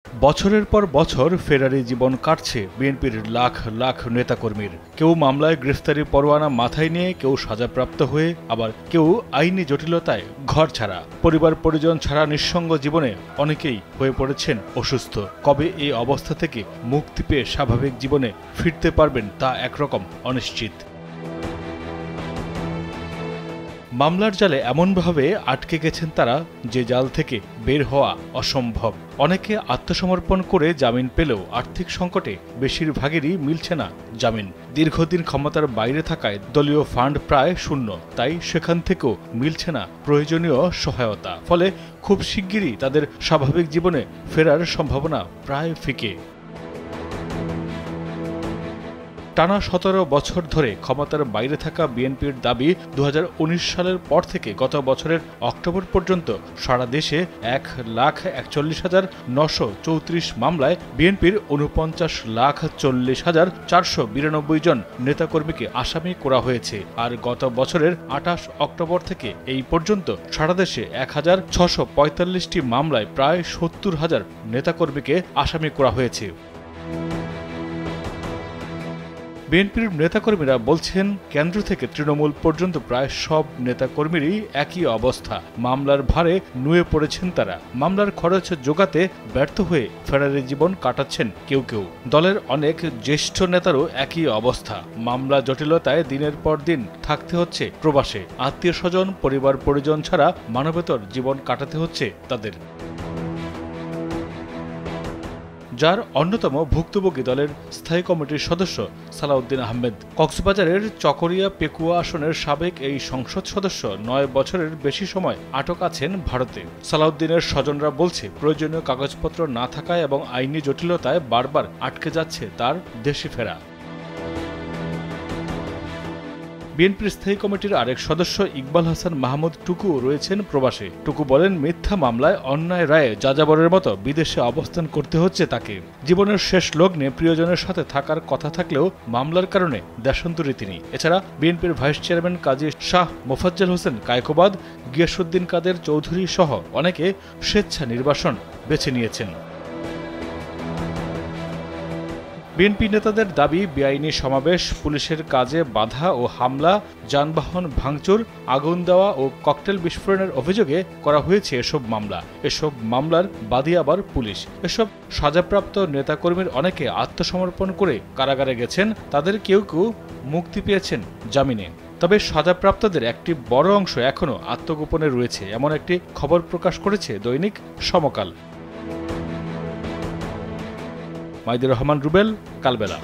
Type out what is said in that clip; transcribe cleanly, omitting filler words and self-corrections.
বছরের পর বছর ফেরারি জীবন কাটছে বিএনপির লাখ লাখ নেতাকর্মীর। কেউ মামলায় গ্রেফতারি পরোয়ানা মাথায় নিয়ে, কেউ সাজাপ্রাপ্ত হয়ে, আবার কেউ আইনি জটিলতায় ঘর ছাড়া, পরিবার পরিজন ছাড়া নিঃসঙ্গ জীবনে অনেকেই হয়ে পড়েছেন অসুস্থ। কবে এই অবস্থা থেকে মুক্তি পেয়ে স্বাভাবিক জীবনে ফিরতে পারবেন তা একরকম অনিশ্চিত। মামলার জালে এমনভাবে আটকে গেছেন তারা যে জাল থেকে বের হওয়া অসম্ভব। অনেকে আত্মসমর্পণ করে জামিন পেলেও আর্থিক সংকটে বেশিরভাগেরই মিলছে না জামিন। দীর্ঘদিন ক্ষমতার বাইরে থাকায় দলীয় ফান্ড প্রায় শূন্য, তাই সেখান থেকেও মিলছে না প্রয়োজনীয় সহায়তা। ফলে খুব শিগগিরই তাদের স্বাভাবিক জীবনে ফেরার সম্ভাবনা প্রায় ফিকে। টানা ১৭ বছর ধরে ক্ষমতার বাইরে থাকা বিএনপির দাবি ২০১৯ সালের পর থেকে গত বছরের অক্টোবর পর্যন্ত সারা দেশে ১,৪১,৯৩৪ মামলায় বিএনপির ৪৯,৪০,৪৯২ জন নেতাকর্মীকে আসামি করা হয়েছে। আর গত বছরের ২৮ অক্টোবর থেকে এই পর্যন্ত সারা দেশে ১,৬৪৫টি মামলায় প্রায় ৭০,০০০ নেতাকর্মীকে আসামি করা হয়েছে। বিএনপির নেতাকর্মীরা বলছেন, কেন্দ্র থেকে তৃণমূল পর্যন্ত প্রায় সব নেতাকর্মীরই একই অবস্থা। মামলার ভারে নুয়ে পড়েছেন তারা। মামলার খরচ জোগাতে ব্যর্থ হয়ে ফেরারি জীবন কাটাচ্ছেন কেউ কেউ। দলের অনেক জ্যেষ্ঠ নেতারও একই অবস্থা। মামলা জটিলতায় দিনের পর দিন থাকতে হচ্ছে প্রবাসে। আত্মীয় স্বজন, পরিবার পরিজন ছাড়া মানবেতর জীবন কাটাতে হচ্ছে তাদের। যার অন্যতম ভুক্তভোগী দলের স্থায়ী কমিটির সদস্য সালাউদ্দিন আহমেদ। কক্সবাজারের চকরিয়া পেকুয়া আসনের সাবেক এই সংসদ সদস্য ৯ বছরের বেশি সময় আটক আছেন ভারতে। সালাউদ্দিনের স্বজনরা বলছে, প্রয়োজনীয় কাগজপত্র না থাকায় এবং আইনি জটিলতায় বারবার আটকে যাচ্ছে তার দেশে ফেরা। বিএনপির স্থায়ী কমিটির আরেক সদস্য ইকবাল হাসান মাহমুদ টুকু রয়েছেন প্রবাসে। টুকু বলেন, মিথ্যা মামলায় অন্যায় রায়ে যাযাবরের মতো বিদেশে অবস্থান করতে হচ্ছে তাকে। জীবনের শেষ লগ্নে প্রিয়জনের সাথে থাকার কথা থাকলেও মামলার কারণে দেশান্তরী তিনি। এছাড়া বিএনপির ভাইস চেয়ারম্যান কাজী শাহ মোফাজ্জল হোসেন কায়কোবাদ, গিয়াসউদ্দিন কাদের চৌধুরী সহ অনেকে স্বেচ্ছা নির্বাসন বেছে নিয়েছেন। বিএনপি নেতাদের দাবি, বেআইনি সমাবেশ, পুলিশের কাজে বাধা ও হামলা, যানবাহন ভাঙচুর, আগুন দেওয়া ও ককটেল বিস্ফোরণের অভিযোগে করা হয়েছে এসব মামলা। এসব মামলার বাদী আবার পুলিশ। এসব সাজাপ্রাপ্ত নেতাকর্মীর অনেকে আত্মসমর্পণ করে কারাগারে গেছেন। তাদের কেউ কেউ মুক্তি পেয়েছেন জামিনে। তবে সাজাপ্রাপ্তদের একটি বড় অংশ এখনও আত্মগোপনে রয়েছে, এমন একটি খবর প্রকাশ করেছে দৈনিক সমকাল। মাইদুর রহমান রুবেল, কালবেলা।